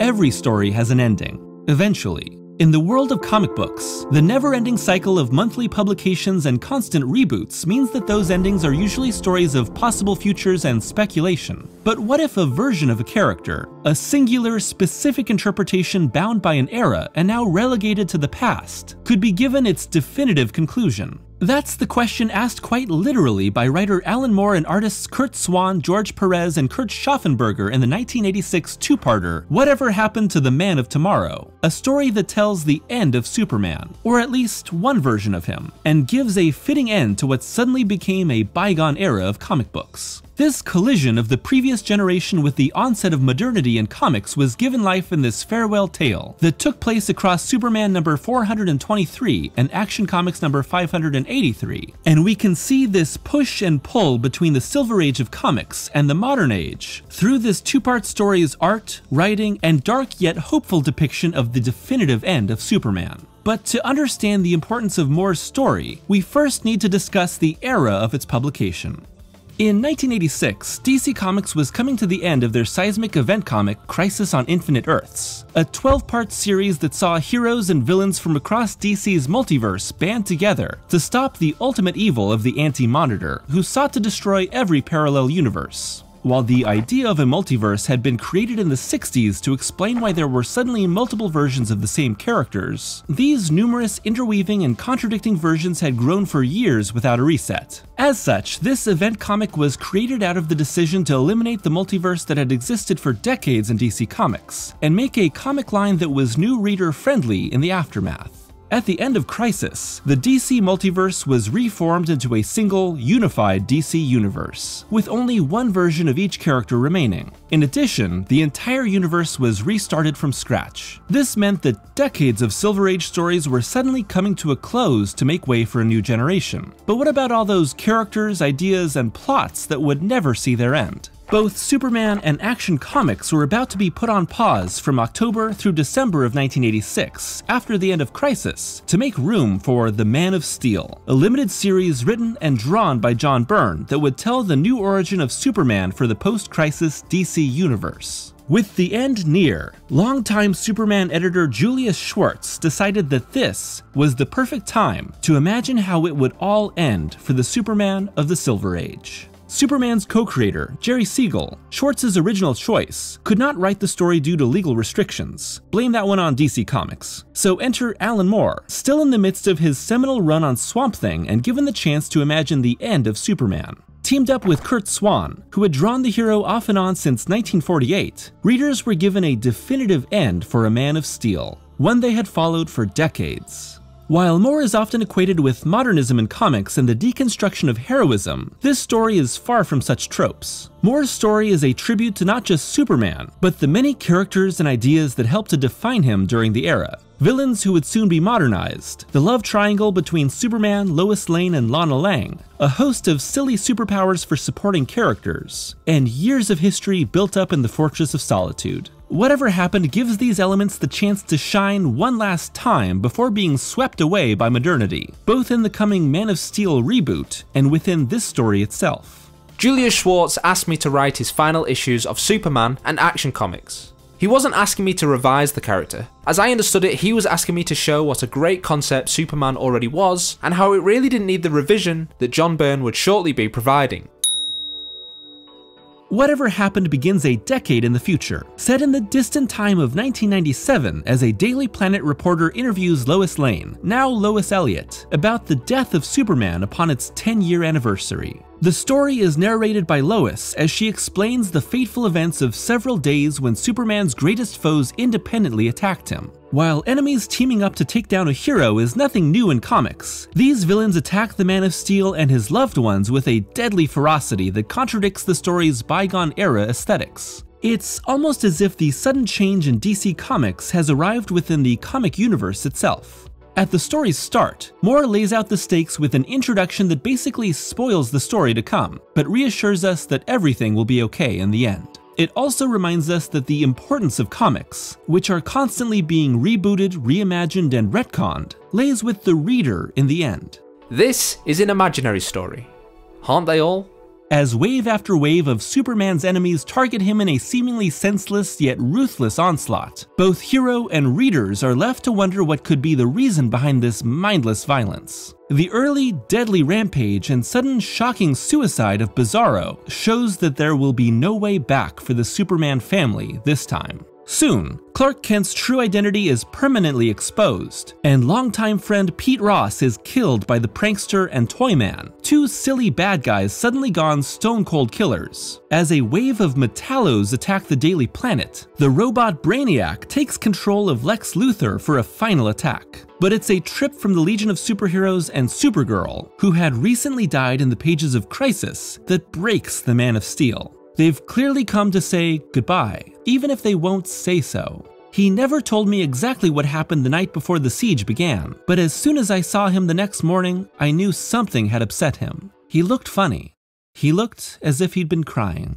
every story has an ending, eventually. In the world of comic books, the never-ending cycle of monthly publications and constant reboots means that those endings are usually stories of possible futures and speculation. But what if a version of a character, a singular, specific interpretation bound by an era and now relegated to the past, could be given its definitive conclusion? That's the question asked quite literally by writer Alan Moore and artists Curt Swan, George Perez, and Kurt Schaffenberger in the 1986 two-parter Whatever Happened to the Man of Tomorrow, a story that tells the end of Superman, or at least one version of him, and gives a fitting end to what suddenly became a bygone era of comic books. This collision of the previous generation with the onset of modernity in comics was given life in this farewell tale that took place across Superman number 423 and Action Comics number 583. And we can see this push and pull between the Silver Age of comics and the modern age through this two-part story's art, writing, and dark yet hopeful depiction of the definitive end of Superman. But to understand the importance of Moore's story, we first need to discuss the era of its publication. In 1986, DC Comics was coming to the end of their seismic event comic Crisis on Infinite Earths, a 12-part series that saw heroes and villains from across DC's multiverse band together to stop the ultimate evil of the Anti-Monitor, who sought to destroy every parallel universe. While the idea of a multiverse had been created in the 60s to explain why there were suddenly multiple versions of the same characters, these numerous interweaving and contradicting versions had grown for years without a reset. As such, this event comic was created out of the decision to eliminate the multiverse that had existed for decades in DC Comics, and make a comic line that was new reader friendly in the aftermath. At the end of Crisis, the DC multiverse was reformed into a single, unified DC universe, with only one version of each character remaining. In addition, the entire universe was restarted from scratch. This meant that decades of Silver Age stories were suddenly coming to a close to make way for a new generation. But what about all those characters, ideas, and plots that would never see their end? Both Superman and Action Comics were about to be put on pause from October through December of 1986, after the end of Crisis, to make room for The Man of Steel, a limited series written and drawn by John Byrne that would tell the new origin of Superman for the post-Crisis DC universe. With the end near, longtime Superman editor Julius Schwartz decided that this was the perfect time to imagine how it would all end for the Superman of the Silver Age. Superman's co-creator, Jerry Siegel, Schwartz's original choice, could not write the story due to legal restrictions. Blame that one on DC Comics. So enter Alan Moore, still in the midst of his seminal run on Swamp Thing and given the chance to imagine the end of Superman. Teamed up with Curt Swan, who had drawn the hero off and on since 1948, readers were given a definitive end for A Man of Steel, one they had followed for decades. While Moore is often equated with modernism in comics and the deconstruction of heroism, this story is far from such tropes. Moore's story is a tribute to not just Superman, but the many characters and ideas that helped to define him during the era. Villains who would soon be modernized, the love triangle between Superman, Lois Lane, and Lana Lang, a host of silly superpowers for supporting characters, and years of history built up in the Fortress of Solitude. Whatever Happened gives these elements the chance to shine one last time before being swept away by modernity, both in the coming Man of Steel reboot and within this story itself. Julius Schwartz asked me to write his final issues of Superman and Action Comics. He wasn't asking me to revise the character. As I understood it, he was asking me to show what a great concept Superman already was, and how it really didn't need the revision that John Byrne would shortly be providing. Whatever Happened begins a decade in the future, set in the distant time of 1997 as a Daily Planet reporter interviews Lois Lane, now Lois Elliott, about the death of Superman upon its 10-year anniversary. The story is narrated by Lois as she explains the fateful events of several days when Superman's greatest foes independently attacked him. While enemies teaming up to take down a hero is nothing new in comics, these villains attack the Man of Steel and his loved ones with a deadly ferocity that contradicts the story's bygone era aesthetics. It's almost as if the sudden change in DC Comics has arrived within the comic universe itself. At the story's start, Moore lays out the stakes with an introduction that basically spoils the story to come, but reassures us that everything will be okay in the end. It also reminds us that the importance of comics, which are constantly being rebooted, reimagined, and retconned, lays with the reader in the end. This is an imaginary story. Aren't they all? As wave after wave of Superman's enemies target him in a seemingly senseless yet ruthless onslaught, both hero and readers are left to wonder what could be the reason behind this mindless violence. The early, deadly rampage and sudden shocking suicide of Bizarro shows that there will be no way back for the Superman family this time. Soon, Clark Kent's true identity is permanently exposed, and longtime friend Pete Ross is killed by the prankster and Toyman, two silly bad guys suddenly gone stone-cold killers. As a wave of Metallos attack the Daily Planet, the robot Brainiac takes control of Lex Luthor for a final attack. But it's a trip from the Legion of Superheroes and Supergirl, who had recently died in the pages of Crisis, that breaks the Man of Steel. They've clearly come to say goodbye, even if they won't say so. He never told me exactly what happened the night before the siege began, but as soon as I saw him the next morning, I knew something had upset him. He looked funny. He looked as if he'd been crying.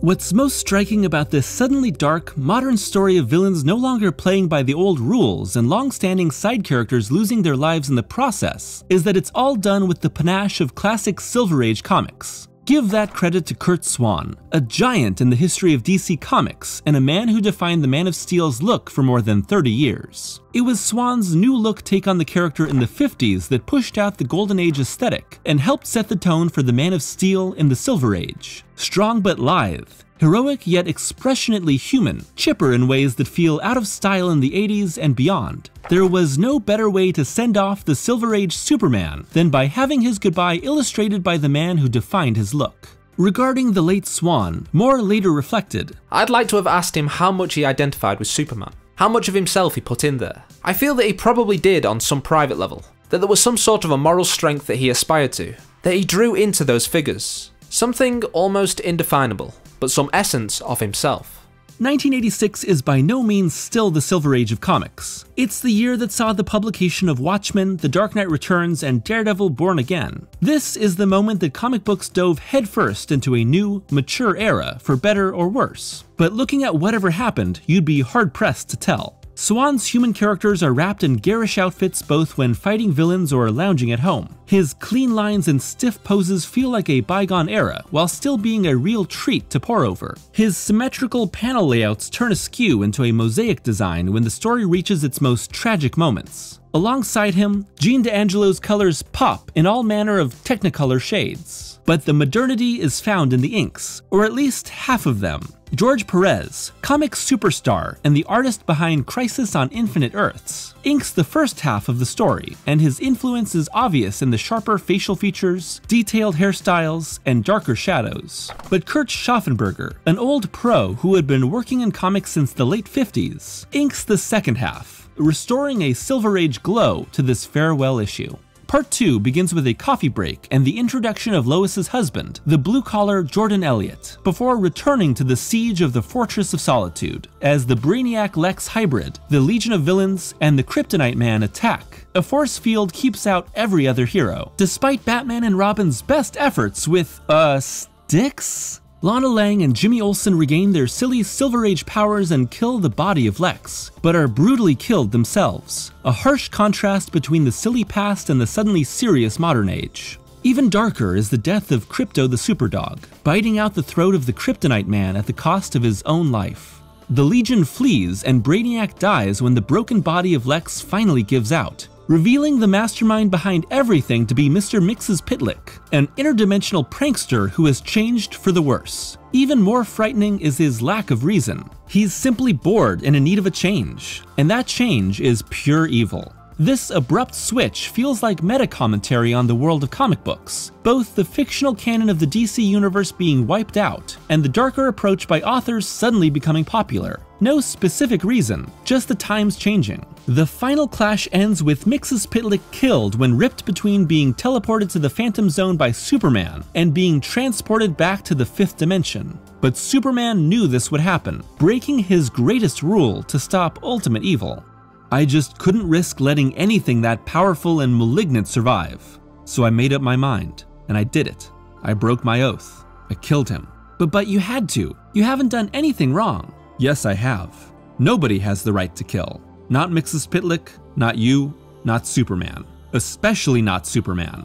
What's most striking about this suddenly dark, modern story of villains no longer playing by the old rules and long-standing side characters losing their lives in the process is that it's all done with the panache of classic Silver Age comics. Give that credit to Curt Swan, a giant in the history of DC Comics and a man who defined the Man of Steel's look for more than 30 years. It was Swan's new look take on the character in the 50s that pushed out the Golden Age aesthetic and helped set the tone for the Man of Steel in the Silver Age. Strong but lithe, heroic yet expressionately human, chipper in ways that feel out of style in the 80s and beyond. There was no better way to send off the Silver Age Superman than by having his goodbye illustrated by the man who defined his look. Regarding the late Swan, Moore later reflected, "I'd like to have asked him how much he identified with Superman, how much of himself he put in there. I feel that he probably did on some private level, that there was some sort of a moral strength that he aspired to, that he drew into those figures, something almost indefinable, but some essence of himself." 1986 is by no means still the Silver Age of comics. It's the year that saw the publication of Watchmen, The Dark Knight Returns, and Daredevil Born Again. This is the moment that comic books dove headfirst into a new, mature era, for better or worse. But looking at whatever happened, you'd be hard-pressed to tell. Swan's human characters are wrapped in garish outfits both when fighting villains or lounging at home. His clean lines and stiff poses feel like a bygone era, while still being a real treat to pore over. His symmetrical panel layouts turn askew into a mosaic design when the story reaches its most tragic moments. Alongside him, Gene D'Angelo's colors pop in all manner of Technicolor shades. But the modernity is found in the inks, or at least half of them. George Perez, comic superstar and the artist behind Crisis on Infinite Earths, inks the first half of the story, and his influence is obvious in the sharper facial features, detailed hairstyles, and darker shadows. But Kurt Schaffenberger, an old pro who had been working in comics since the late 50s, inks the second half, restoring a Silver Age glow to this farewell issue. Part 2 begins with a coffee break and the introduction of Lois's husband, the blue-collar Jordan Elliott, before returning to the siege of the Fortress of Solitude, as the Brainiac-Lex hybrid, the Legion of Villains, and the Kryptonite Man attack. A force field keeps out every other hero, despite Batman and Robin's best efforts with, sticks? Lana Lang and Jimmy Olsen regain their silly Silver Age powers and kill the body of Lex, but are brutally killed themselves. A harsh contrast between the silly past and the suddenly serious modern age. Even darker is the death of Krypto the Superdog, biting out the throat of the Kryptonite Man at the cost of his own life. The Legion flees and Brainiac dies when the broken body of Lex finally gives out, revealing the mastermind behind everything to be Mr. Mxyzptlk, an interdimensional prankster who has changed for the worse. Even more frightening is his lack of reason. He's simply bored and in need of a change, and that change is pure evil. This abrupt switch feels like meta-commentary on the world of comic books, both the fictional canon of the DC universe being wiped out, and the darker approach by authors suddenly becoming popular. No specific reason, just the times changing. The final clash ends with Mxyzptlk killed when ripped between being teleported to the Phantom Zone by Superman and being transported back to the 5th dimension. But Superman knew this would happen, breaking his greatest rule to stop ultimate evil. I just couldn't risk letting anything that powerful and malignant survive. So I made up my mind, and I did it. I broke my oath. I killed him. But you had to. You haven't done anything wrong. Yes, I have. Nobody has the right to kill. Not Mxyzptlk, not you, not Superman. Especially not Superman.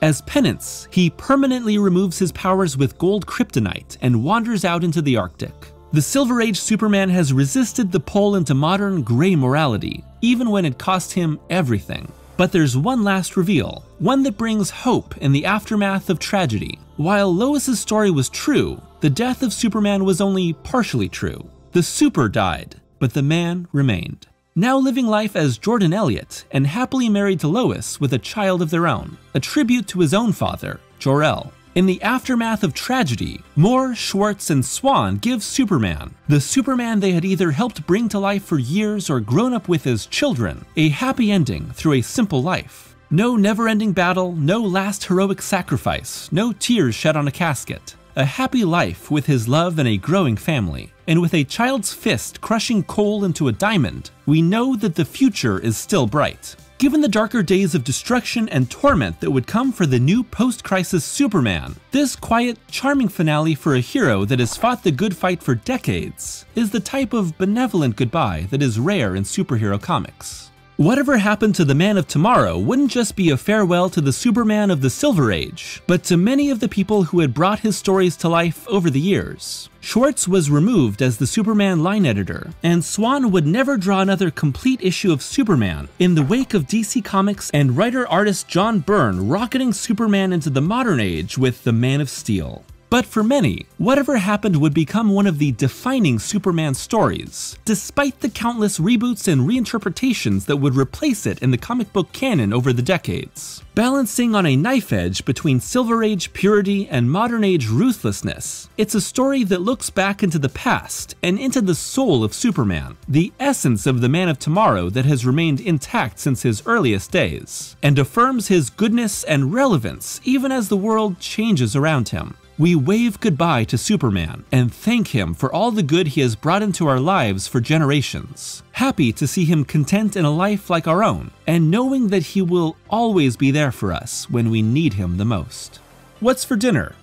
As penance, he permanently removes his powers with gold kryptonite and wanders out into the Arctic. The Silver Age Superman has resisted the pull into modern gray morality, even when it cost him everything. But there's one last reveal, one that brings hope in the aftermath of tragedy. While Lois's story was true, the death of Superman was only partially true. The super died, but the man remained. Now living life as Jordan Elliott and happily married to Lois with a child of their own, a tribute to his own father, Jor-El. In the aftermath of tragedy, Moore, Schwartz, and Swan give Superman, the Superman they had either helped bring to life for years or grown up with as children, a happy ending through a simple life. No never-ending battle, no last heroic sacrifice, no tears shed on a casket. A happy life with his love and a growing family. And with a child's fist crushing coal into a diamond, we know that the future is still bright. Given the darker days of destruction and torment that would come for the new post-crisis Superman, this quiet, charming finale for a hero that has fought the good fight for decades is the type of benevolent goodbye that is rare in superhero comics. Whatever happened to the Man of Tomorrow wouldn't just be a farewell to the Superman of the Silver Age, but to many of the people who had brought his stories to life over the years. Schwartz was removed as the Superman line editor, and Swan would never draw another complete issue of Superman in the wake of DC Comics and writer-artist John Byrne rocketing Superman into the modern age with the Man of Steel. But for many, whatever happened would become one of the defining Superman stories, despite the countless reboots and reinterpretations that would replace it in the comic book canon over the decades. Balancing on a knife edge between Silver Age purity and modern age ruthlessness, it's a story that looks back into the past and into the soul of Superman, the essence of the Man of Tomorrow that has remained intact since his earliest days, and affirms his goodness and relevance even as the world changes around him. We wave goodbye to Superman and thank him for all the good he has brought into our lives for generations. Happy to see him content in a life like our own, and knowing that he will always be there for us when we need him the most. What's for dinner?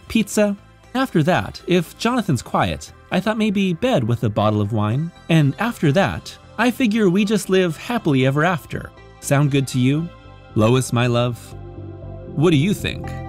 Pizza? After that, if Jonathan's quiet, I thought maybe bed with a bottle of wine. And after that, I figure we just live happily ever after. Sound good to you? Lois, my love? What do you think?